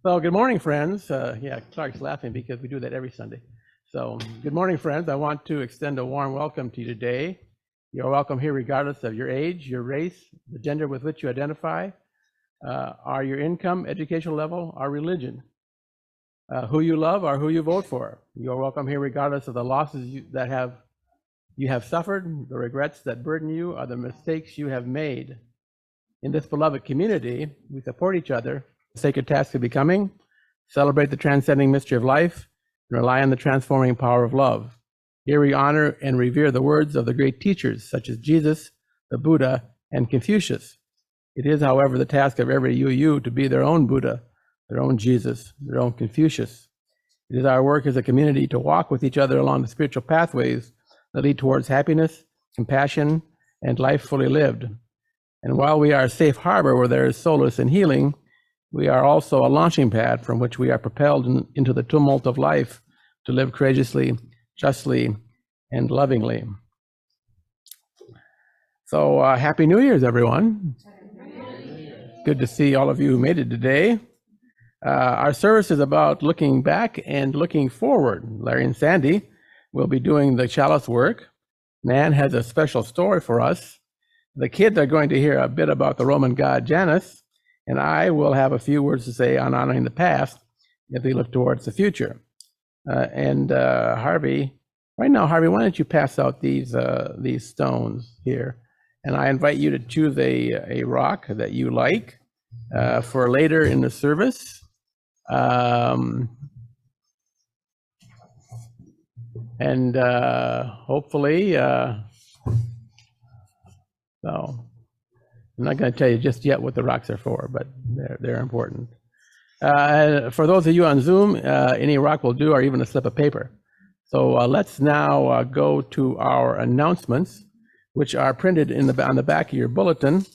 Well, good morning, friends. Yeah, Clark's laughing because we do that every Sunday. So, good morning, friends. I want to extend a warm welcome to you today. You're welcome here regardless of your age, your race, the gender with which you identify, or your income, educational level, or religion, who you love or who you vote for. You're welcome here regardless of the losses you have suffered, the regrets that burden you, or the mistakes you have made. In this beloved community, we support each other, the sacred task of becoming, celebrate the transcending mystery of life, and rely on the transforming power of love. Here we honor and revere the words of the great teachers such as Jesus, the Buddha, and Confucius. It is, however, the task of every UU to be their own Buddha, their own Jesus, their own Confucius. It is our work as a community to walk with each other along the spiritual pathways that lead towards happiness, compassion, and life fully lived. And while we are a safe harbor where there is solace and healing, we are also a launching pad from which we are propelled into the tumult of life to live courageously, justly, and lovingly. So Happy New Year's, everyone. Good to see all of you who made it today. Our service is about looking back and looking forward. Larry and Sandy will be doing the Chalice work. Nan has a special story for us. The kids are going to hear a bit about the Roman god Janus, and I will have a few words to say on honoring the past as we look towards the future. Harvey, right now, Harvey, why don't you pass out these stones here? And I invite you to choose a rock that you like for later in the service. Hopefully, so I'm not going to tell you just yet what the rocks are for, but they're important. For those of you on Zoom, any rock will do, or even a slip of paper. So let's now go to our announcements, which are printed on the back of your bulletin.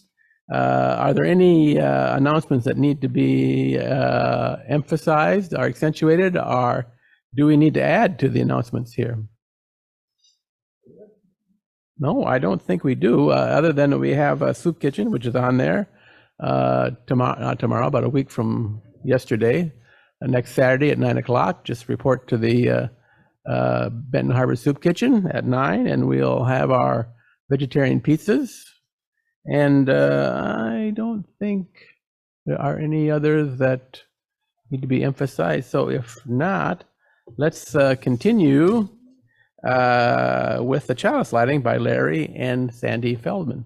Are there any announcements that need to be emphasized or accentuated, or do we need to add to the announcements here? No, I don't think we do, other than we have a soup kitchen, which is on there tomorrow, about a week from yesterday, next Saturday at 9 o'clock. Just report to the Benton Harbor Soup Kitchen at 9, and we'll have our vegetarian pizzas. And I don't think there are any others that need to be emphasized. So if not, let's continue with the Chalice lighting by Larry and Sandy Feldman.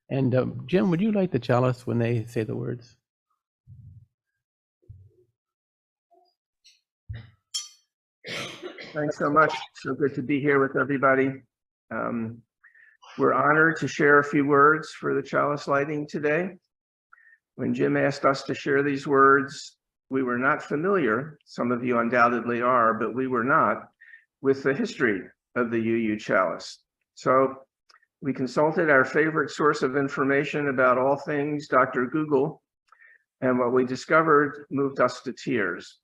And Jim, would you light the chalice when they say the words? Thanks so much. So good to be here with everybody. We're honored to share a few words for the chalice lighting today. When Jim asked us to share these words, we were not familiar, some of you undoubtedly are, but we were not, with the history of the UU chalice. So we consulted our favorite source of information about all things, Dr. Google, and what we discovered moved us to tears.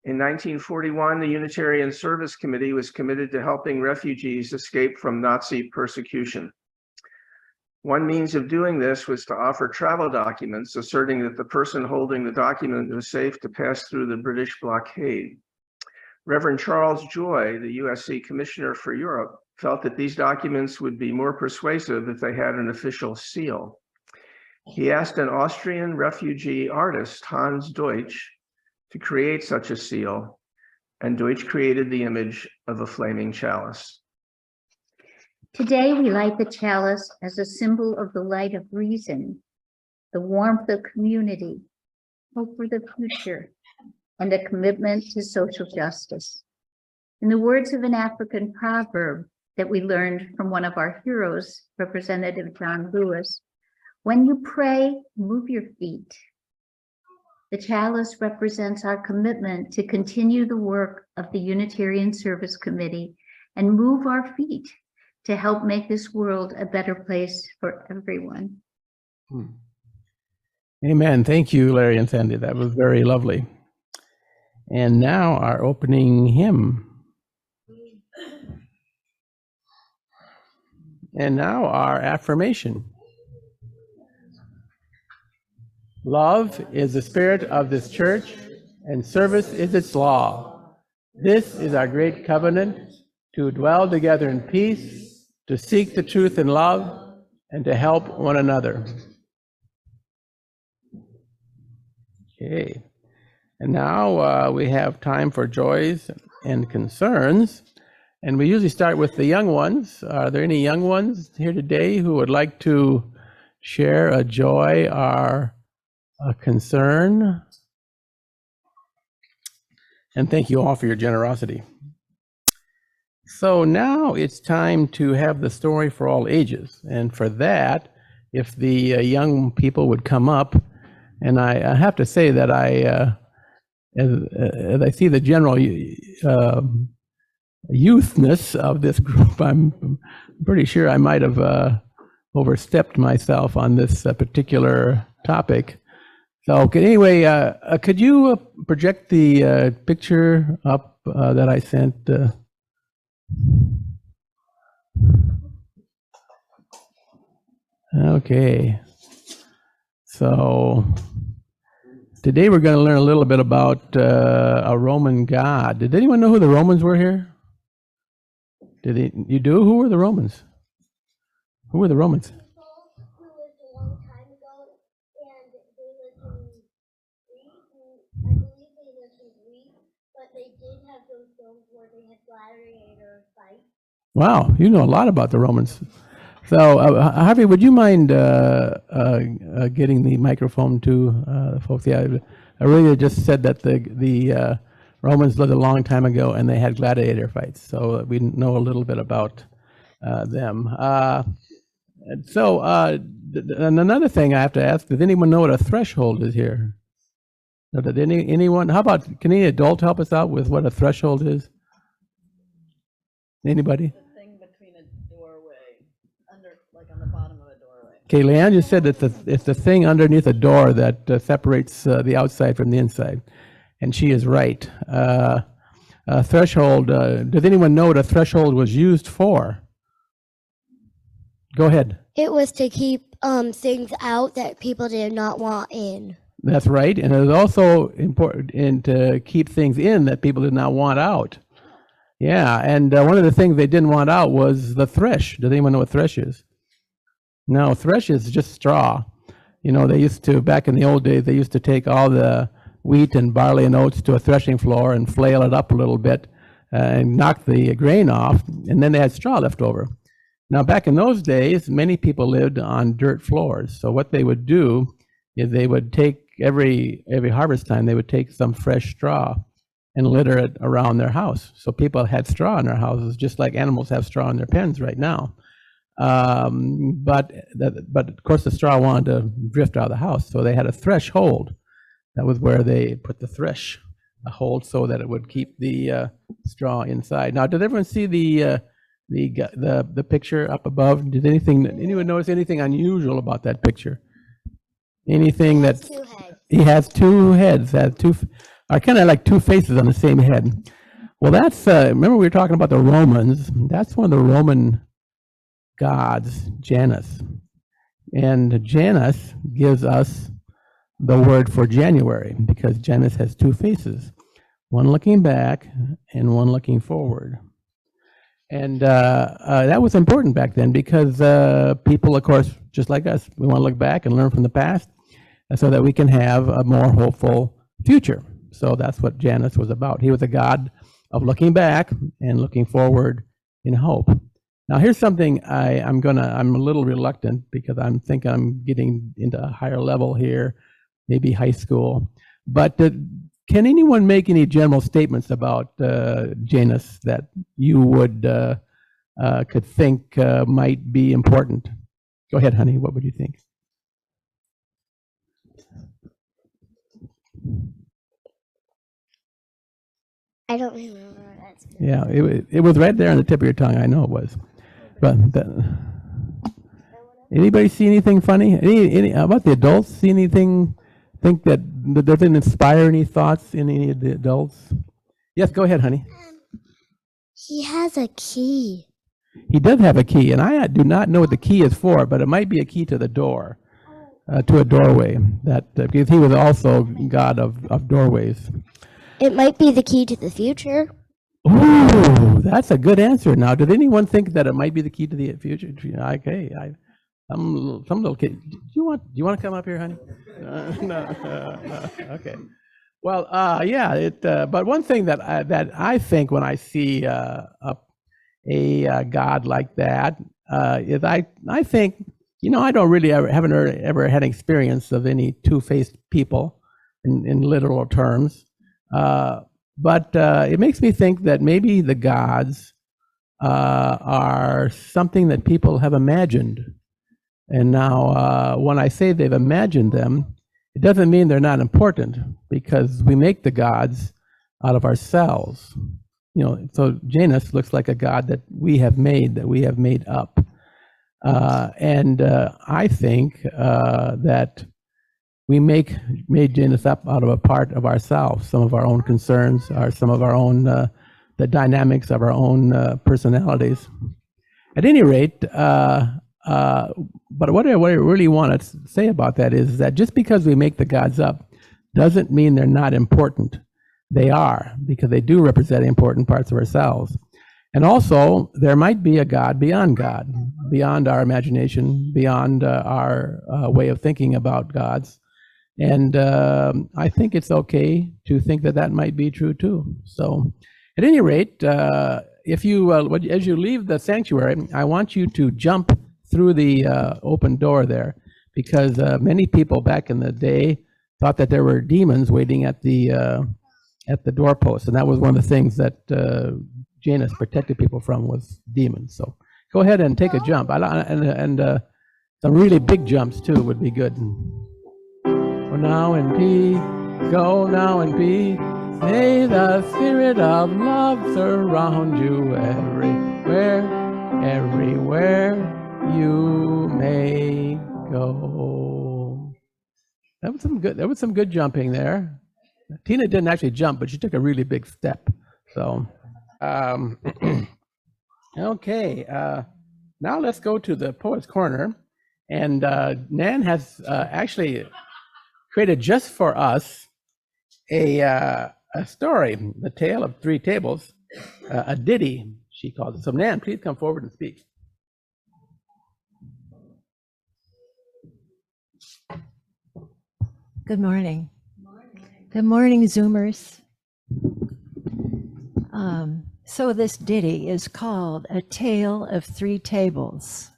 In 1941, the Unitarian Service Committee was committed to helping refugees escape from Nazi persecution. One means of doing this was to offer travel documents asserting that the person holding the document was safe to pass through the British blockade. Reverend Charles Joy, the USC Commissioner for Europe, felt that these documents would be more persuasive if they had an official seal. He asked an Austrian refugee artist, Hans Deutsch, to create such a seal, and Deutsch created the image of a flaming chalice. Today, we light the chalice as a symbol of the light of reason, the warmth of community, hope for the future, and a commitment to social justice. In the words of an African proverb that we learned from one of our heroes, Representative John Lewis, when you pray, move your feet. The chalice represents our commitment to continue the work of the Unitarian Service Committee and move our feet to help make this world a better place for everyone. Amen. Thank you, Larry and Sandy. That was very lovely. And now our opening hymn. And now our affirmation. Love is the spirit of this church, and service is its law. This is our great covenant, to dwell together in peace, to seek the truth in love, and to help one another. Okay. And now we have time for joys and concerns. And we usually start with the young ones. Are there any young ones here today who would like to share a joy or a concern? And thank you all for your generosity. So now it's time to have the story for all ages. And for that, if the young people would come up, and I have to say that as I see the general youthness of this group, I'm pretty sure I might have overstepped myself on this particular topic. So anyway, could you project the picture up that I sent? Okay. So today we're going to learn a little bit about a Roman god. Did anyone know who the Romans were here? You do? Who were the Romans? Who were the Romans? Who lived a long time ago, and they lived in Greece, and I believe they lived in Greece, but they did have those films where they had gladiator fights. Wow, you know a lot about the Romans. So, Harvey, would you mind getting the microphone to folks? Yeah, Aurelia just said that the Romans lived a long time ago and they had gladiator fights. So we know a little bit about them. And another thing I have to ask, does anyone know what a threshold is here? No, did anyone, how about, can any adult help us out with what a threshold is? Anybody? The thing between a doorway, like on the bottom of a doorway. Okay, Leanne just said that it's the thing underneath a door that separates the outside from the inside. And she is right. A threshold, does anyone know what a threshold was used for? Go ahead. It was to keep things out that people did not want in. That's right. And it was also important to keep things in that people did not want out. Yeah, and one of the things they didn't want out was the thresh. Does anyone know what thresh is? No, thresh is just straw. You know, they used to, back in the old days, they used to take all the wheat and barley and oats to a threshing floor and flail it up a little bit and knock the grain off, and then they had straw left over. Now, back in those days, many people lived on dirt floors. So what they would do is they would take every harvest time, they would take some fresh straw and litter it around their house. So people had straw in their houses, just like animals have straw in their pens right now. But of course the straw wanted to drift out of the house, so they had a threshold. That was where they put the thresh, a hold, so that it would keep the straw inside. Now, did everyone see the picture up above? Did anyone notice anything unusual about that picture? Anything that he has two heads, are kind of like two faces on the same head. Well, that's, remember we were talking about the Romans. That's one of the Roman gods, Janus. And Janus gives us the word for January, because Janus has two faces, one looking back and one looking forward. And that was important back then because people, of course, just like us, we want to look back and learn from the past so that we can have a more hopeful future. So that's what Janus was about. He was a god of looking back and looking forward in hope. Now here's something I'm a little reluctant because I'm thinking I'm getting into a higher level here, maybe high school. But can anyone make any general statements about Janus that you would could think might be important? Go ahead, honey. What would you think? I don't remember. That's good. Yeah, it was right there on the tip of your tongue. I know it was. But anybody see anything funny? Any how about the adults? See anything? Think that doesn't inspire any thoughts in any of the adults? Yes, go ahead, honey. He has a key. He does have a key, and I do not know what the key is for, but it might be a key to the door. to a doorway. That because he was also God of doorways. It might be the key to the future. Ooh, that's a good answer. Now, did anyone think that it might be the key to the future? Okay, some little kid. Do you want to come up here, honey? No. Okay. Well, yeah. But one thing that I think when I see a God like that is I think I don't really haven't ever had experience of any two-faced people in literal terms. But it makes me think that maybe the gods are something that people have imagined. And now when I say they've imagined them, it doesn't mean they're not important, because we make the gods out of ourselves. So Janus looks like a god that we have made up. And I think that we made Janus up out of a part of ourselves, some of our own concerns, or some of our own, the dynamics of our own personalities. At any rate, but what I really want to say about that is that just because we make the gods up doesn't mean they're not important. They are, because they do represent important parts of ourselves. And also, there might be a God, beyond our imagination, beyond our way of thinking about gods. And I think it's okay to think that might be true too. So, at any rate, if you as you leave the sanctuary, I want you to jump through the open door there, because many people back in the day thought that there were demons waiting at the doorpost, and that was one of the things that Janus protected people from, was demons. So go ahead and take a jump, and some really big jumps too would be good. Go now in peace, go now in peace. May the spirit of love surround you everywhere you may go. That was some good jumping there. Tina didn't actually jump, but she took a really big step. So, okay. Now let's go to the Poet's Corner, and Nan has actually created just for us a story, The Tale of Three Tables, a ditty, she calls it. So Nan, please come forward and speak. Good morning. Good morning, Zoomers. So this ditty is called A Tale of Three Tables.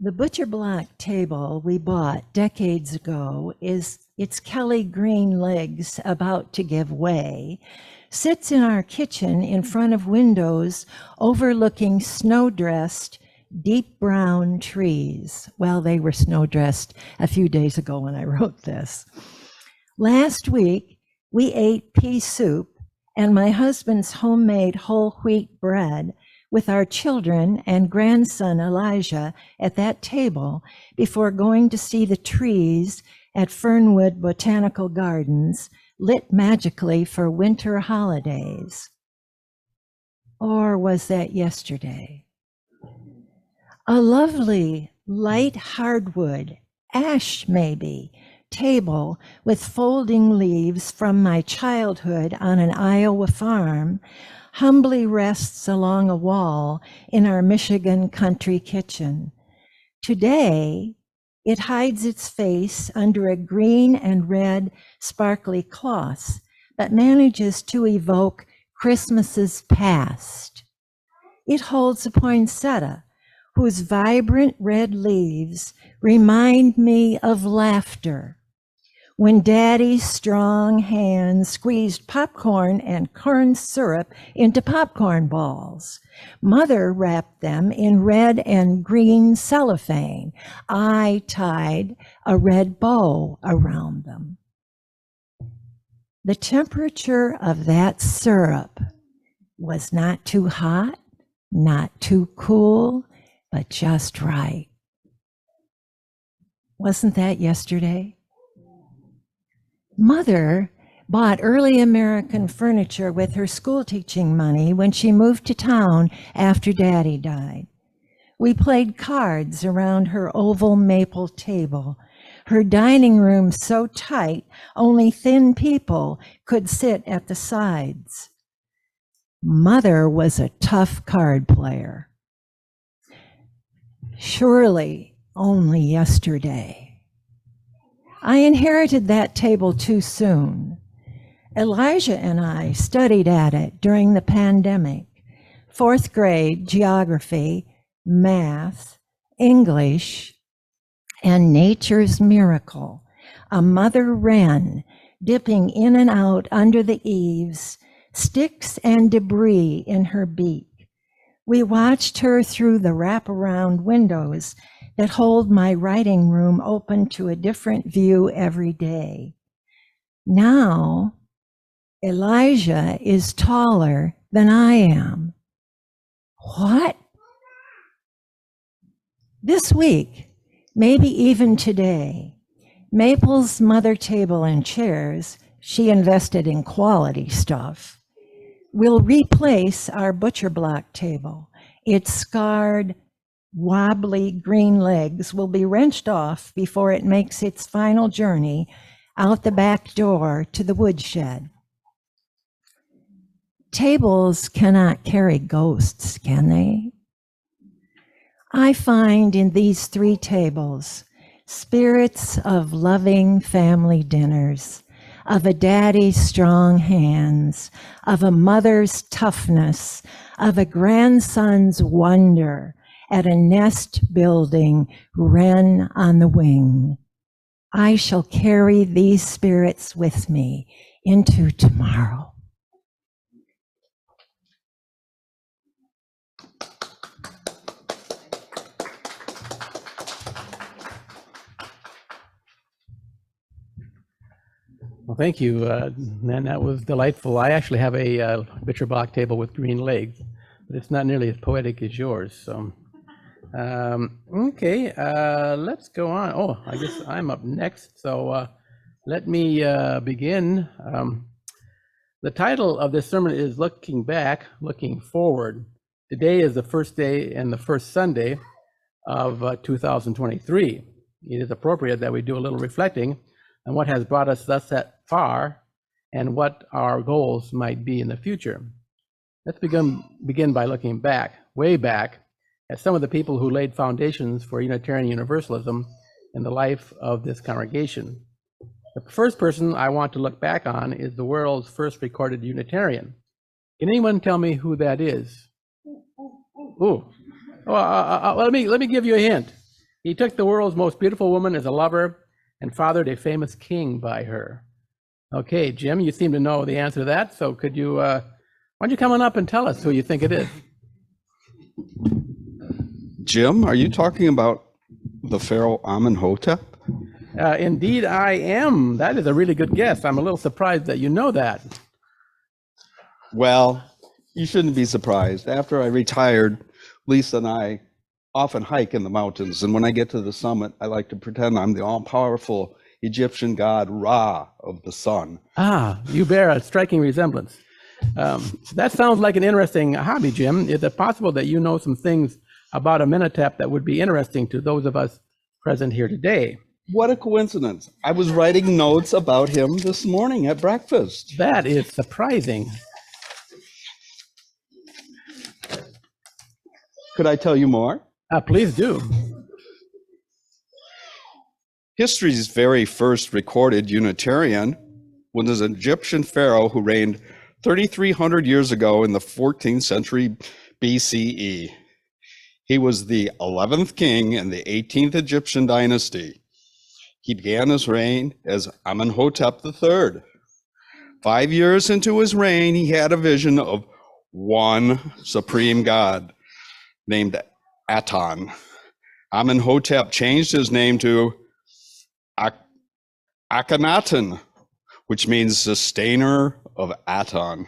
The butcher block table we bought decades ago is its Kelly green legs about to give way, sits in our kitchen in front of windows overlooking snow-dressed deep brown trees. Well, they were snow-dressed a few days ago when I wrote this. Last week, we ate pea soup and my husband's homemade whole wheat bread with our children and grandson Elijah at that table before going to see the trees at Fernwood Botanical Gardens, lit magically for winter holidays. Or was that yesterday? A lovely light hardwood, ash maybe, table with folding leaves from my childhood on an Iowa farm humbly rests along a wall in our Michigan country kitchen. Today, it hides its face under a green and red sparkly cloth, but manages to evoke Christmases past. It holds a poinsettia whose vibrant red leaves remind me of laughter when Daddy's strong hands squeezed popcorn and corn syrup into popcorn balls. Mother wrapped them in red and green cellophane. I tied a red bow around them. The temperature of that syrup was not too hot, not too cool, but just right. Wasn't that yesterday? Mother bought early American furniture with her school teaching money when she moved to town after Daddy died. We played cards around her oval maple table, her dining room so tight only thin people could sit at the sides. Mother was a tough card player. Surely only yesterday. I inherited that table too soon. Elijah and I studied at it during the pandemic. 4th grade geography, math, English, and nature's miracle. A mother wren dipping in and out under the eaves, sticks and debris in her beak. We watched her through the wraparound windows that hold my writing room open to a different view every day. Now, Elijah is taller than I am. What? This week, maybe even today, Maple's mother table and chairs, she invested in quality stuff, will replace our butcher block table. Its scarred, wobbly green legs will be wrenched off before it makes its final journey out the back door to the woodshed. Tables cannot carry ghosts, can they? I find in these 3 tables spirits of loving family dinners, of a daddy's strong hands, of a mother's toughness, of a grandson's wonder at a nest building wren on the wing. I shall carry these spirits with me into tomorrow. Well, thank you, Nan. That was delightful. I actually have a butcher block table with green legs, but it's not nearly as poetic as yours. So, okay, let's go on. Oh, I guess I'm up next. So let me begin. The title of this sermon is Looking Back, Looking Forward. Today is the first day and the first Sunday of 2023. It is appropriate that we do a little reflecting on what has brought us thus far and what our goals might be in the future. Let's begin by looking back, way back, at some of the people who laid foundations for Unitarian Universalism in the life of this congregation. The first person I want to look back on is the world's first recorded Unitarian. Can anyone tell me who that is? Ooh. Let me give you a hint. He took the world's most beautiful woman as a lover and fathered a famous king by her. Okay, Jim, you seem to know the answer to that, so could you, why don't you come on up and tell us who you think it is? Jim, are you talking about the Pharaoh Amenhotep? Indeed, I am. That is a really good guess. I'm a little surprised that you know that. Well, you shouldn't be surprised. After I retired, Lisa and I often hike in the mountains, and when I get to the summit, I like to pretend I'm the all-powerful Egyptian god Ra of the sun. Ah, you bear a striking resemblance. That sounds like an interesting hobby, Jim. Is it possible that you know some things about Amenhotep that would be interesting to those of us present here today? What a coincidence. I was writing notes about him this morning at breakfast. That is surprising. Could I tell you more? Please do. History's very first recorded Unitarian was an Egyptian pharaoh who reigned 3,300 years ago in the 14th century BCE. He was the 11th king in the 18th Egyptian dynasty. He began his reign as Amenhotep III. 5 years into his reign, he had a vision of one supreme god named Aton. Amenhotep changed his name to Akhenaten, which means sustainer of Aton.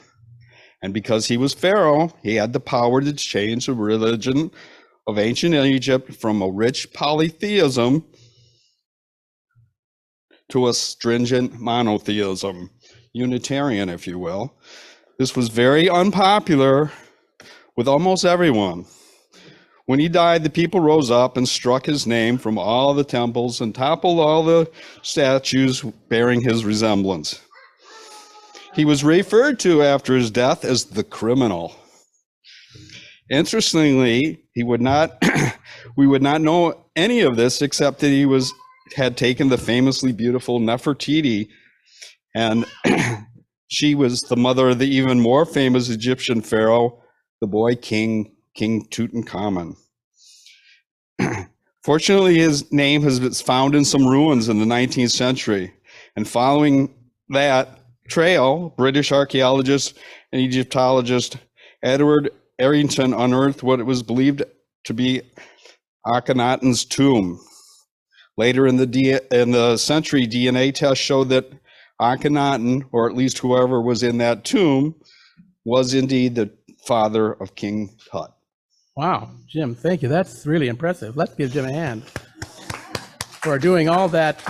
And because he was pharaoh, he had the power to change the religion of ancient Egypt from a rich polytheism to a stringent monotheism, Unitarian, if you will. This was very unpopular with almost everyone. When he died, the people rose up and struck his name from all the temples and toppled all the statues bearing his resemblance. He was referred to after his death as the criminal. Interestingly, we would not know any of this except that he had taken the famously beautiful Nefertiti, and she was the mother of the even more famous Egyptian pharaoh, the boy King Tutankhamun. Fortunately, his name has been found in some ruins in the 19th century, and following that trail, British archaeologist and Egyptologist Edward Arrington unearthed what it was believed to be Akhenaten's tomb. Later in the century, DNA tests showed that Akhenaten, or at least whoever was in that tomb, was indeed the father of King Tut. Wow, Jim, thank you. That's really impressive. Let's give Jim a hand for doing all that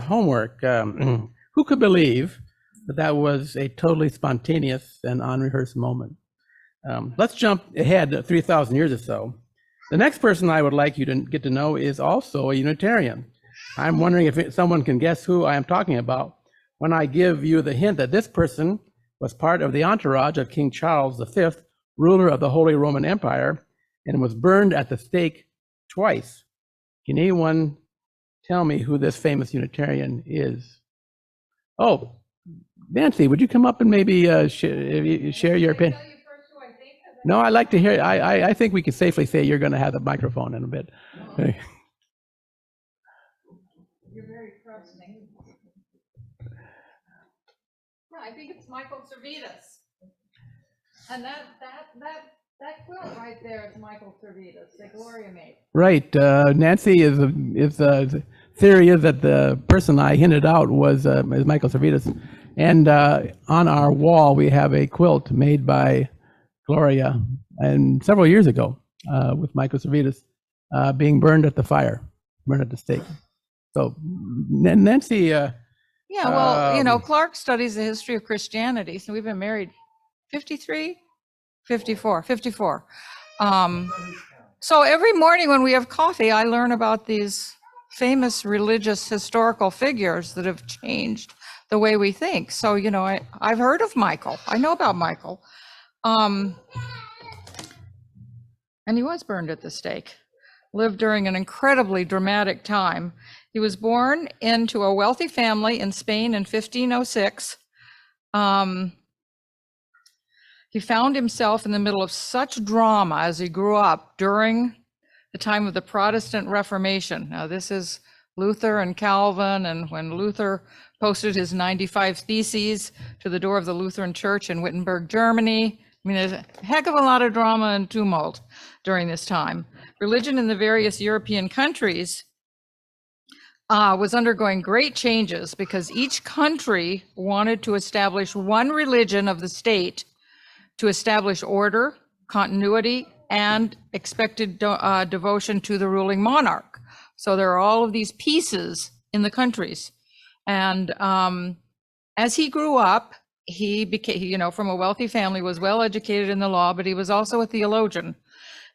homework. Who could believe that was a totally spontaneous and unrehearsed moment? Let's jump ahead 3,000 years or so. The next person I would like you to get to know is also a Unitarian. I'm wondering if someone can guess who I am talking about when I give you the hint that this person was part of the entourage of King Charles V, ruler of the Holy Roman Empire, and was burned at the stake twice. Can anyone tell me who this famous Unitarian is? Oh, Nancy, would you come up and maybe share your opinion? No, I'd like to hear. I think we can safely say you're going to have the microphone in a bit. You're very trusting. No, I think it's Michael Servetus. And that quilt right there is Michael Servetus, the Gloria made. Right. Nancy is the theory is that the person I hinted out is Michael Servetus. And on our wall, we have a quilt made by Gloria, and several years ago, with Michael Servetus being burned at the stake. So, Nancy. Yeah, well, Clark studies the history of Christianity, so we've been married 54. So every morning when we have coffee, I learn about these famous religious historical figures that have changed the way we think. So, I've heard of Michael. I know about Michael. And he was burned at the stake, lived during an incredibly dramatic time. He was born into a wealthy family in Spain in 1506. He found himself in the middle of such drama as he grew up during the time of the Protestant Reformation. Now, this is Luther and Calvin, and when Luther posted his 95 Theses to the door of the Lutheran Church in Wittenberg, Germany. I mean, there's a heck of a lot of drama and tumult during this time. Religion in the various European countries was undergoing great changes because each country wanted to establish one religion of the state to establish order, continuity, and expected devotion to the ruling monarch. So there are all of these pieces in the countries. And as he grew up, he became, from a wealthy family, was well educated in the law, but he was also a theologian.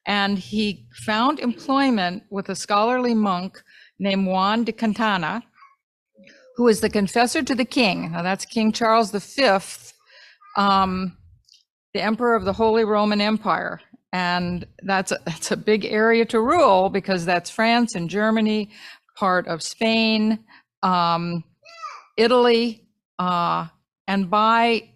And he found employment with a scholarly monk named Juan de Cantana, who was the confessor to the king. Now that's King Charles V, the emperor of the Holy Roman Empire. And that's a big area to rule because that's France and Germany, part of Spain, Italy, and by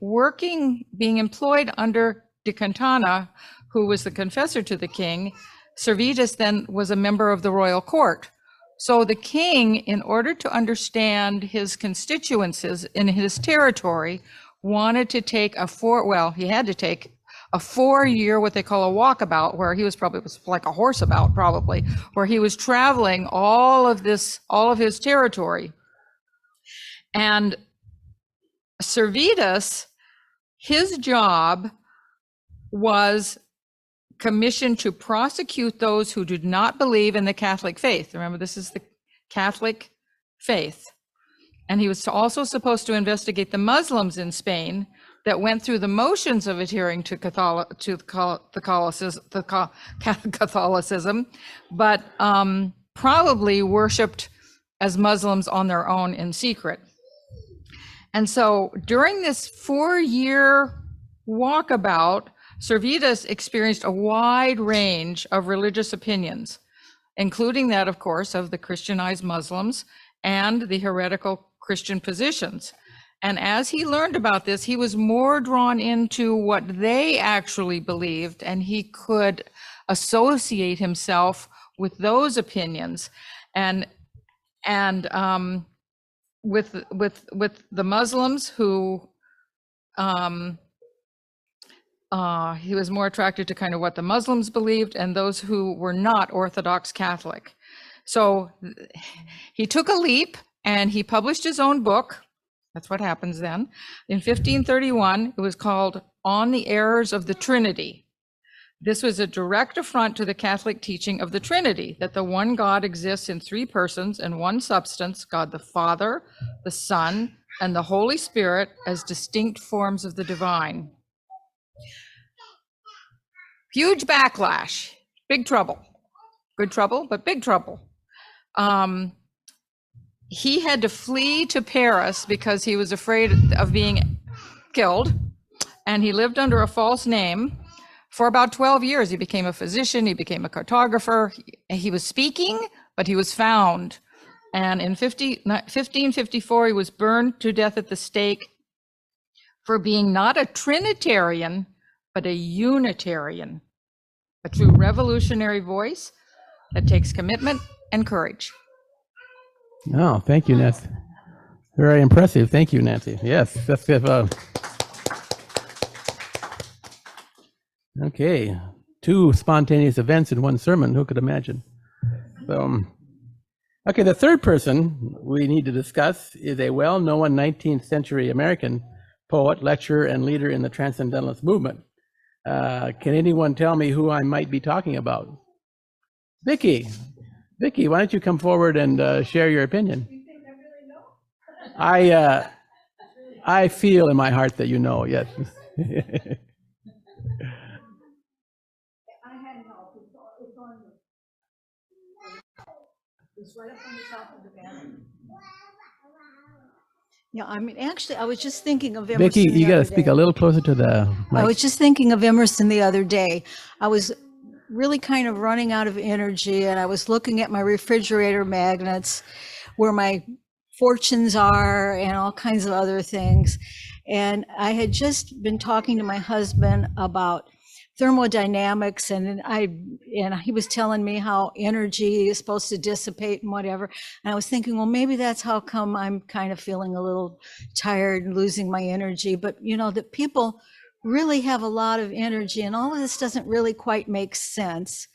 being employed under de Cantana, who was the confessor to the king, Servetus then was a member of the royal court. So the king, in order to understand his constituencies in his territory, wanted to take he had to take a 4-year, what they call a walkabout, where he was like a horse about probably, where he was traveling all of his territory. And Servetus, his job was commissioned to prosecute those who did not believe in the Catholic faith. Remember, this is the Catholic faith. And he was also supposed to investigate the Muslims in Spain that went through the motions of adhering to Catholicism, but probably worshipped as Muslims on their own in secret. And so during this 4-year walkabout, Servetus experienced a wide range of religious opinions, including that, of course, of the Christianized Muslims and the heretical Christian positions. And as he learned about this, he was more drawn into what they actually believed, and he could associate himself with those opinions. And with the Muslims who he was more attracted to kind of what the Muslims believed and those who were not Orthodox Catholic. So he took a leap and he published his own book. That's what happens then. In 1531, it was called On the Errors of the Trinity. This was a direct affront to the Catholic teaching of the Trinity, that the one God exists in 3 persons and one substance, God the Father, the Son, and the Holy Spirit as distinct forms of the divine. Huge backlash, big trouble. Good trouble, but big trouble. He had to flee to Paris because he was afraid of being killed, and he lived under a false name. For about 12 years, he became a physician, he became a cartographer. He was speaking, but he was found. And in 1554, he was burned to death at the stake for being not a Trinitarian, but a Unitarian, a true revolutionary voice that takes commitment and courage. Oh, thank you, Nancy. Very impressive. Thank you, Nancy. Yes, that's good. Okay, 2 spontaneous events in one sermon. Who could imagine? So, okay, the third person we need to discuss is a well-known 19th century American poet, lecturer, and leader in the Transcendentalist movement. Can anyone tell me who I might be talking about? Vicki, why don't you come forward and share your opinion? You think I really know? I feel in my heart that you know, yes. It's right up on the top of the banner. Yeah, I mean, actually, I was just thinking of Emerson. Vicki, you got to speak a little closer to the mic. I was just thinking of Emerson the other day. I was really kind of running out of energy, and I was looking at my refrigerator magnets where my fortunes are and all kinds of other things. And I had just been talking to my husband about thermodynamics, and he was telling me how energy is supposed to dissipate and whatever. And I was thinking, well, maybe that's how come I'm kind of feeling a little tired and losing my energy. But you know, that people really have a lot of energy, and all of this doesn't really quite make sense.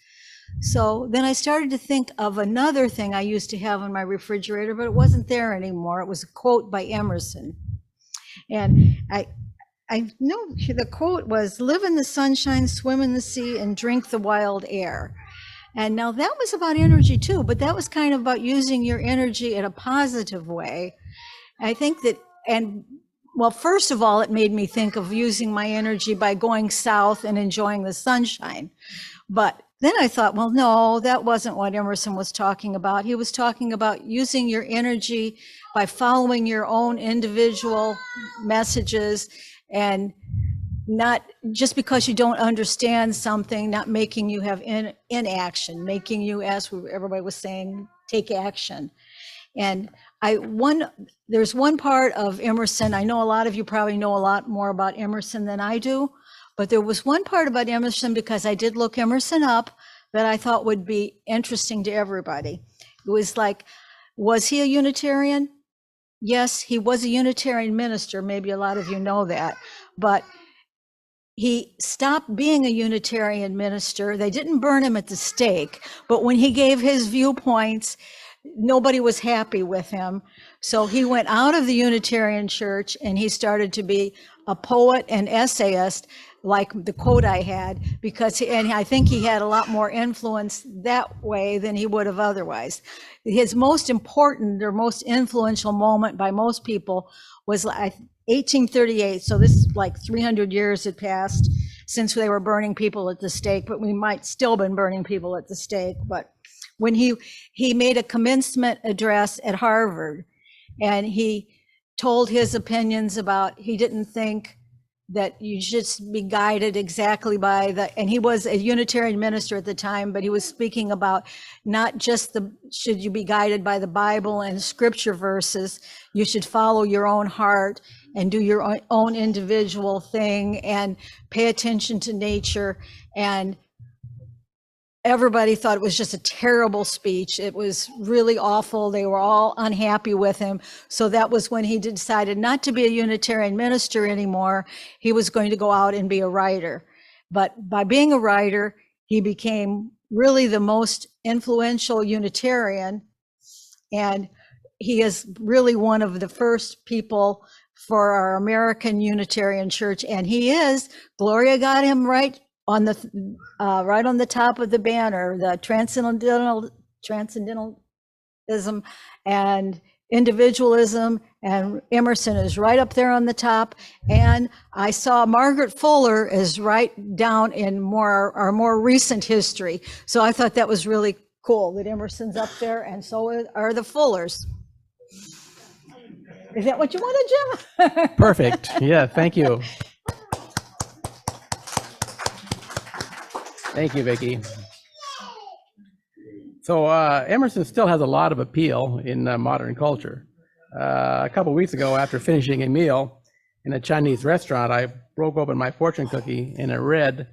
So then I started to think of another thing I used to have in my refrigerator, but it wasn't there anymore. It was a quote by Emerson. And I know the quote was, "Live in the sunshine, swim in the sea, and drink the wild air." And now that was about energy too, but that was kind of about using your energy in a positive way. I think that, and well, first of all, it made me think of using my energy by going south and enjoying the sunshine. But then I thought, well, no, that wasn't what Emerson was talking about. He was talking about using your energy by following your own individual messages, and not just because you don't understand something, not making you have inaction, making you, as everybody was saying, take action. And there's one part of Emerson, I know a lot of you probably know a lot more about Emerson than I do, but there was one part about Emerson, because I did look Emerson up, that I thought would be interesting to everybody. It was like, was he a Unitarian? Yes, he was a Unitarian minister. Maybe a lot of you know that, but he stopped being a Unitarian minister. They didn't burn him at the stake, but when he gave his viewpoints, nobody was happy with him. So he went out of the Unitarian church and he started to be a poet and essayist, like the quote I had, and I think he had a lot more influence that way than he would have otherwise. His most important or most influential moment by most people was 1838. So this is like 300 years had passed since they were burning people at the stake, but we might still been burning people at the stake. But when he made a commencement address at Harvard, and he told his opinions about, he didn't think that you should be guided exactly by and he was a Unitarian minister at the time, but he was speaking about not just should you be guided by the Bible and scripture verses, you should follow your own heart and do your own individual thing and pay attention to nature. And everybody thought it was just a terrible speech. It was really awful. They were all unhappy with him. So that was when he decided not to be a Unitarian minister anymore. He was going to go out and be a writer. But by being a writer, he became really the most influential Unitarian. And he is really one of the first people for our American Unitarian Church. And he is, Gloria got him right on the top of the banner, the transcendentalism and individualism, and Emerson is right up there on the top. And I saw Margaret Fuller is right down in our more recent history. So I thought that was really cool that Emerson's up there, and so are the Fullers. Is that what you wanted, Jim? Perfect. Yeah, thank you. Thank you, Vicki. So Emerson still has a lot of appeal in modern culture. A couple weeks ago, after finishing a meal in a Chinese restaurant, I broke open my fortune cookie and it read,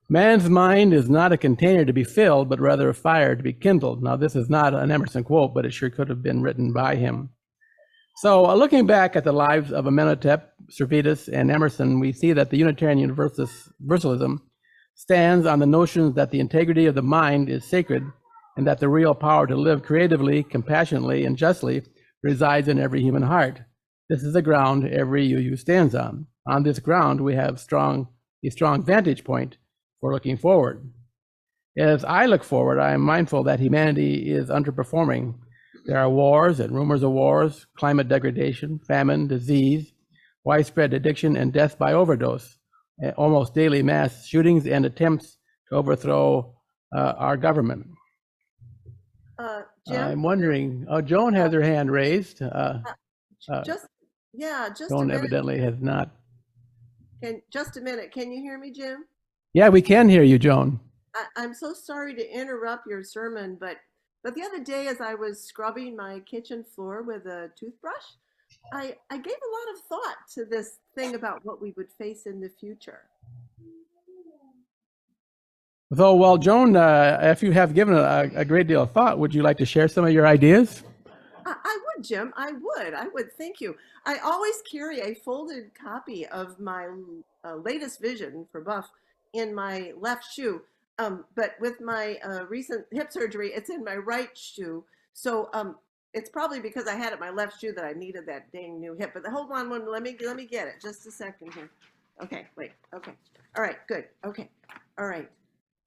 "Man's mind is not a container to be filled, but rather a fire to be kindled." Now, this is not an Emerson quote, but it sure could have been written by him. So looking back at the lives of Amenhotep, Servetus, and Emerson, we see that the Unitarian Universalism stands on the notion that the integrity of the mind is sacred and that the real power to live creatively, compassionately, and justly resides in every human heart. This is the ground every UU stands on. On this ground, we have a strong vantage point for looking forward. As I look forward, I am mindful that humanity is underperforming. There are wars and rumors of wars, climate degradation, famine, disease, widespread addiction, and death by overdose. Almost daily mass shootings and attempts to overthrow our government. Jim? I'm wondering, Joan has her hand raised. Just a Joan minute. evidently has not. Just a minute. Can you hear me, Jim? Yeah, we can hear you, Joan. I'm so sorry to interrupt your sermon, but the other day as I was scrubbing my kitchen floor with a toothbrush, I gave a lot of thought to this thing about what we would face in the future. So, well, Joan, if you have given a great deal of thought, would you like to share some of your ideas? I would, Jim. I would. Thank you. I always carry a folded copy of my latest vision for Buff in my left shoe. But with my recent hip surgery, it's in my right shoe. So it's probably because I had it in my left shoe that I needed that dang new hip. But hold on, let me get it. Just a second here. Okay, wait. Okay. All right, good. Okay. All right.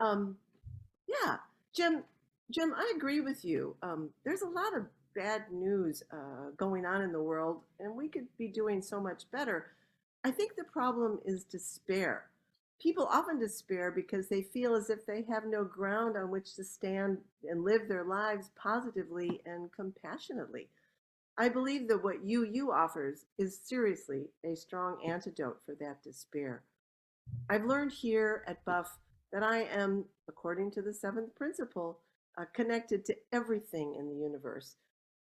Yeah, Jim, I agree with you. There's a lot of bad news going on in the world, and we could be doing so much better. I think the problem is despair. People often despair because they feel as if they have no ground on which to stand and live their lives positively and compassionately. I believe that what UU offers is seriously a strong antidote for that despair. I've learned here at Buff that I am, according to the seventh principle, connected to everything in the universe.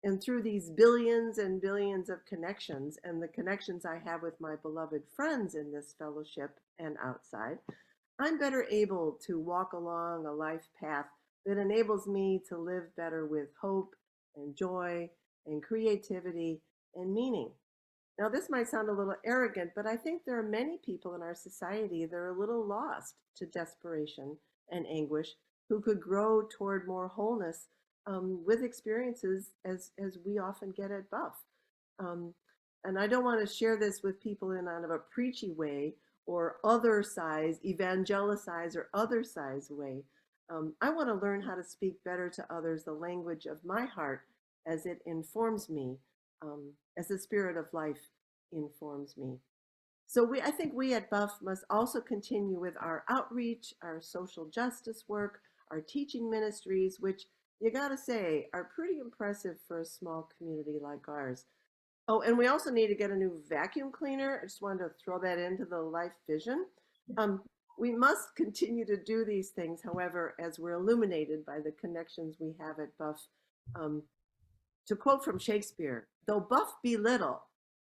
And through these billions and billions of connections and the connections I have with my beloved friends in this fellowship and outside, I'm better able to walk along a life path that enables me to live better with hope and joy and creativity and meaning. Now, this might sound a little arrogant, but I think there are many people in our society that are a little lost to desperation and anguish who could grow toward more wholeness with experiences as we often get at Buff. And I don't want to share this with people in kind of a preachy way or other size, evangelicize or other size way. I want to learn how to speak better to others the language of my heart as it informs me, as the spirit of life informs me. So I think we at Buff must also continue with our outreach, our social justice work, our teaching ministries, which you got to say are pretty impressive for a small community like ours. Oh, and we also need to get a new vacuum cleaner. I just wanted to throw that into the life vision. We must continue to do these things, however, as we're illuminated by the connections we have at Buff. To quote from Shakespeare, though Buff be little,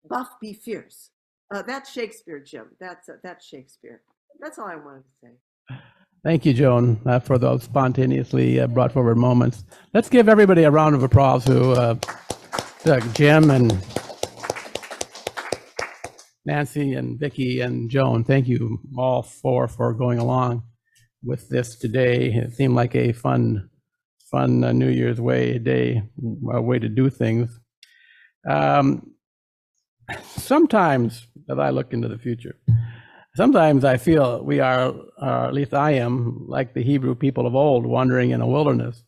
Buff be fierce. That's Shakespeare, Jim. That's Shakespeare. That's all I wanted to say. Thank you, Joan, for those spontaneously brought forward moments. Let's give everybody a round of applause who, Jim and Nancy and Vicki and Joan. Thank you all four for going along with this today. It seemed like a fun New Year's way to do things. Sometimes, as I look into the future, sometimes I feel we are, or at least I am, like the Hebrew people of old, wandering in a wilderness.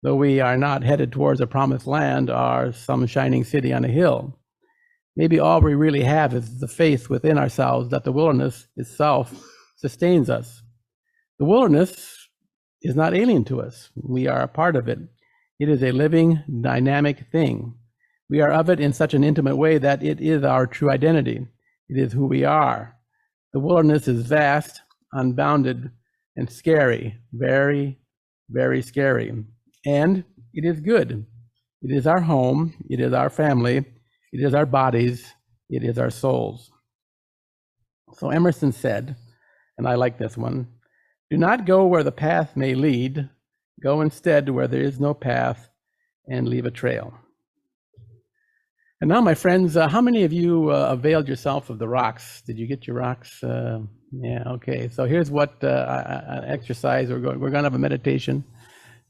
Though we are not headed towards a promised land or some shining city on a hill. Maybe all we really have is the faith within ourselves that the wilderness itself sustains us. The wilderness is not alien to us. We are a part of it. It is a living, dynamic thing. We are of it in such an intimate way that it is our true identity. It is who we are. The wilderness is vast, unbounded, and scary, very, very scary. And it is good. It is our home. It is our family. It is our bodies. It is our souls. So Emerson said, and I like this one, do not go where the path may lead. Go instead where there is no path and leave a trail. And now, my friends, how many of you availed yourself of the rocks? Did you get your rocks? Yeah, okay. So here's what an exercise. We're going to have a meditation.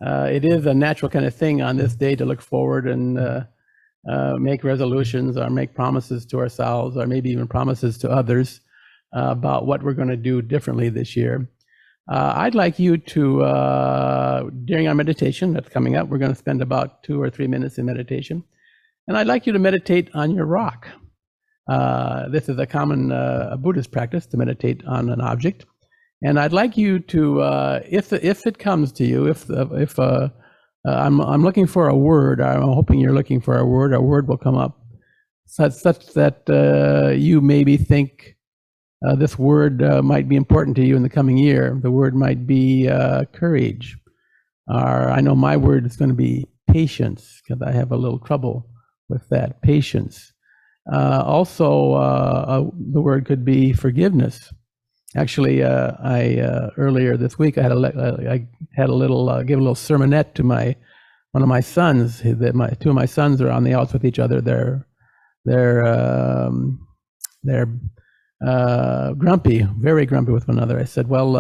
It is a natural kind of thing on this day to look forward and make resolutions or make promises to ourselves or maybe even promises to others about what we're going to do differently this year. I'd like you to, during our meditation that's coming up, we're going to spend about 2 or 3 minutes in meditation. And I'd like you to meditate on your rock. This is a common Buddhist practice to meditate on an object. And I'd like you to, if it comes to you, I'm looking for a word, I'm hoping you're looking for a word will come up such that you maybe think this word might be important to you in the coming year. The word might be courage. Or I know my word is going to be patience, because I have a little trouble with that, patience. Also, the word could be forgiveness. Actually, earlier this week I had a little sermonette to one of my sons. Two of my sons are on the outs with each other. They're grumpy, very grumpy with one another. I said, well,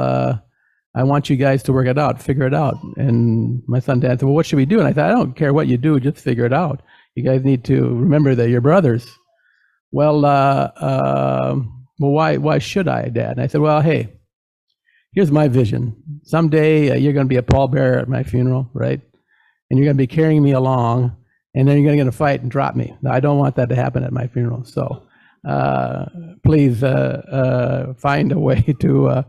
I want you guys to work it out, figure it out. And my son Dad said, well, what should we do? And I said, I don't care what you do, just figure it out. You guys need to remember that you're brothers. Well, why should I, Dad? And I said, well, hey, here's my vision. Someday you're going to be a pallbearer at my funeral, right? And you're going to be carrying me along, and then you're going to get in a fight and drop me. I don't want that to happen at my funeral. So please find a way to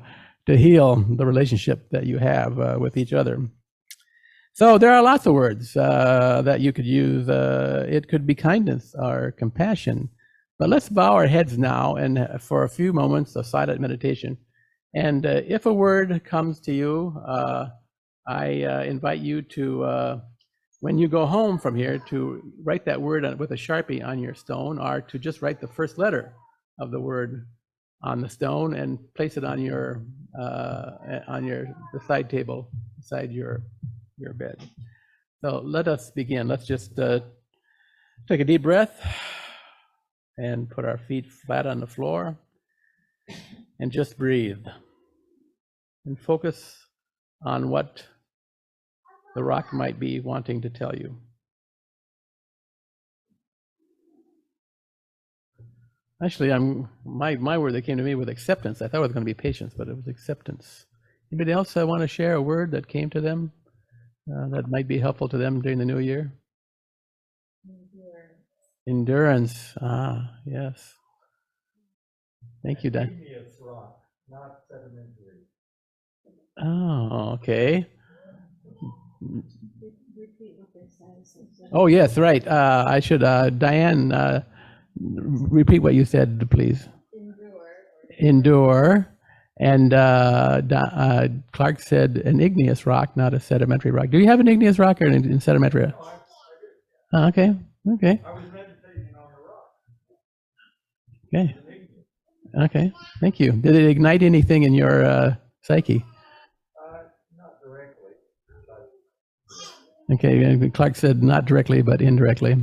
heal the relationship that you have with each other. So there are lots of words that you could use. It could be kindness or compassion. But let's bow our heads now and for a few moments of silent meditation. And if a word comes to you, I invite you to, when you go home from here, to write that word with a Sharpie on your stone, or to just write the first letter of the word on the stone and place it on the side table beside your bed. So let us begin. Let's just take a deep breath and put our feet flat on the floor and just breathe and focus on what the rock might be wanting to tell you. Actually, my word that came to me was acceptance. I thought it was going to be patience, but it was acceptance. Anybody else want to share a word that came to them that might be helpful to them during the new year? Endurance. Ah, yes. Thank you, Dan. Rock, not sedimentary. Oh, okay. Oh, yes, right. I should, Diane, repeat what you said, please. Endure. And Clark said an igneous rock, not a sedimentary rock. Do you have an igneous rock or an sedimentary? Oh, okay. Okay. I was meditating on the rock. Okay. Okay. Thank you. Did it ignite anything in your psyche? Not directly. Okay. and Clark said not directly, but indirectly.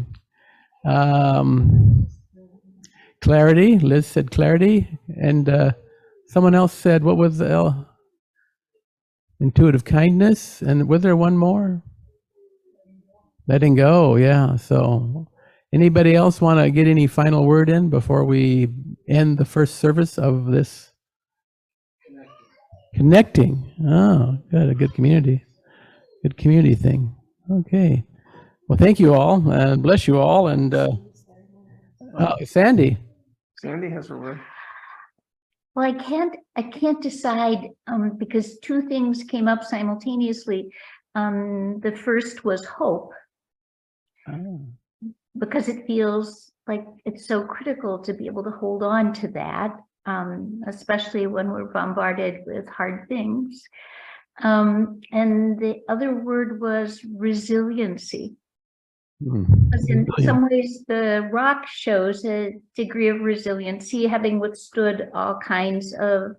Clarity. Liz said clarity. And someone else said, what was the L? Intuitive kindness. And was there one more? Letting go. Yeah. So anybody else want to get any final word in before we end the first service of this? Connecting. Oh, good. A good community. Good community thing. Okay. Well, thank you all and bless you all. And Sandy. Sandy has a word. Well, I can't decide because two things came up simultaneously. The first was hope, because it feels like it's so critical to be able to hold on to that, especially when we're bombarded with hard things. And the other word was resiliency. Because in some ways, the rock shows a degree of resiliency, having withstood all kinds of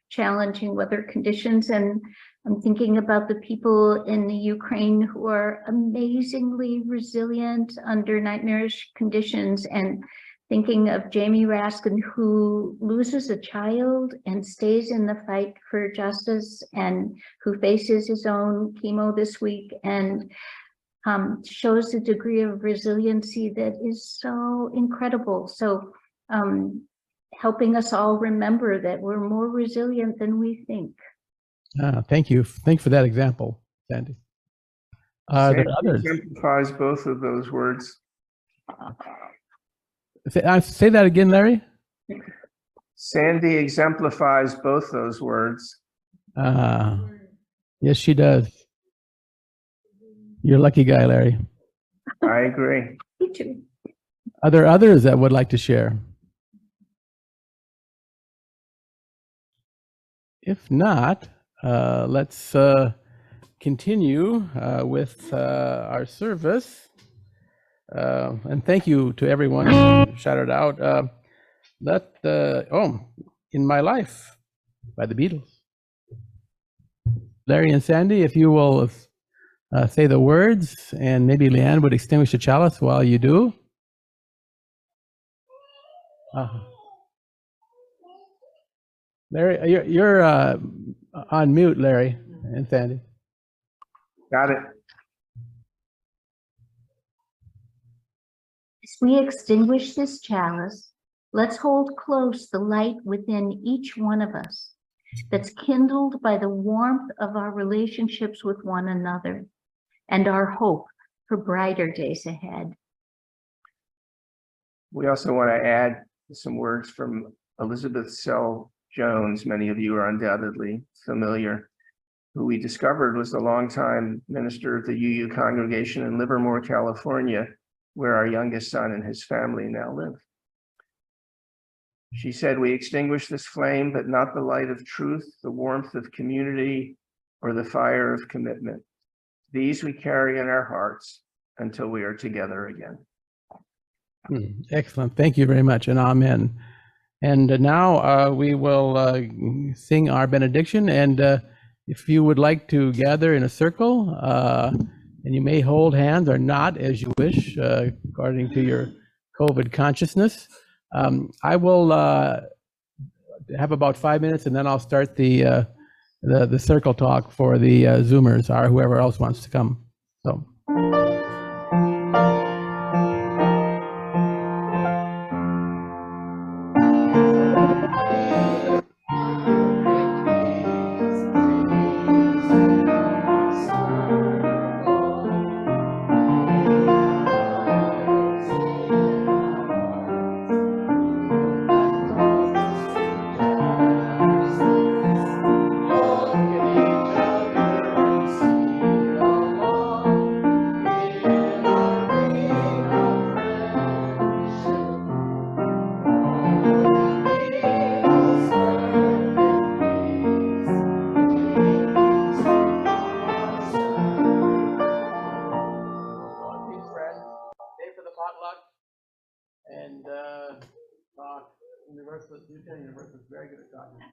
challenging weather conditions. And I'm thinking about the people in the Ukraine who are amazingly resilient under nightmarish conditions, and thinking of Jamie Raskin, who loses a child and stays in the fight for justice, and who faces his own chemo this week, and shows a degree of resiliency that is so incredible. So helping us all remember that we're more resilient than we think. Thank you. Thank you for that example, Sandy. There are others. Exemplifies both of those words. Say that again, Larry. Sandy exemplifies both those words. Yes, she does. You're a lucky guy, Larry. I agree. Me too. Are there others that would like to share? If not, let's continue with our service. And thank you to everyone who shouted out. In My Life by the Beatles. Larry and Sandy, if you will say the words, and maybe Leanne would extinguish the chalice while you do. Larry, you're on mute, Larry and Sandy. Got it. As we extinguish this chalice, let's hold close the light within each one of us that's kindled by the warmth of our relationships with one another and our hope for brighter days ahead. We also want to add some words from Elizabeth Sell Jones. Many of you are undoubtedly familiar, who we discovered was the longtime minister of the UU congregation in Livermore, California, where our youngest son and his family now live. She said, "We extinguish this flame, but not the light of truth, the warmth of community, or the fire of commitment. These we carry in our hearts until we are together again." Excellent. Thank you very much, and amen. And now we will sing our benediction. And if you would like to gather in a circle, and you may hold hands or not as you wish, according to your COVID consciousness. I will have about 5 minutes, and then I'll start the circle talk for the Zoomers or whoever else wants to come. So. and Universalist, Unitarian Universalist, very good at talking.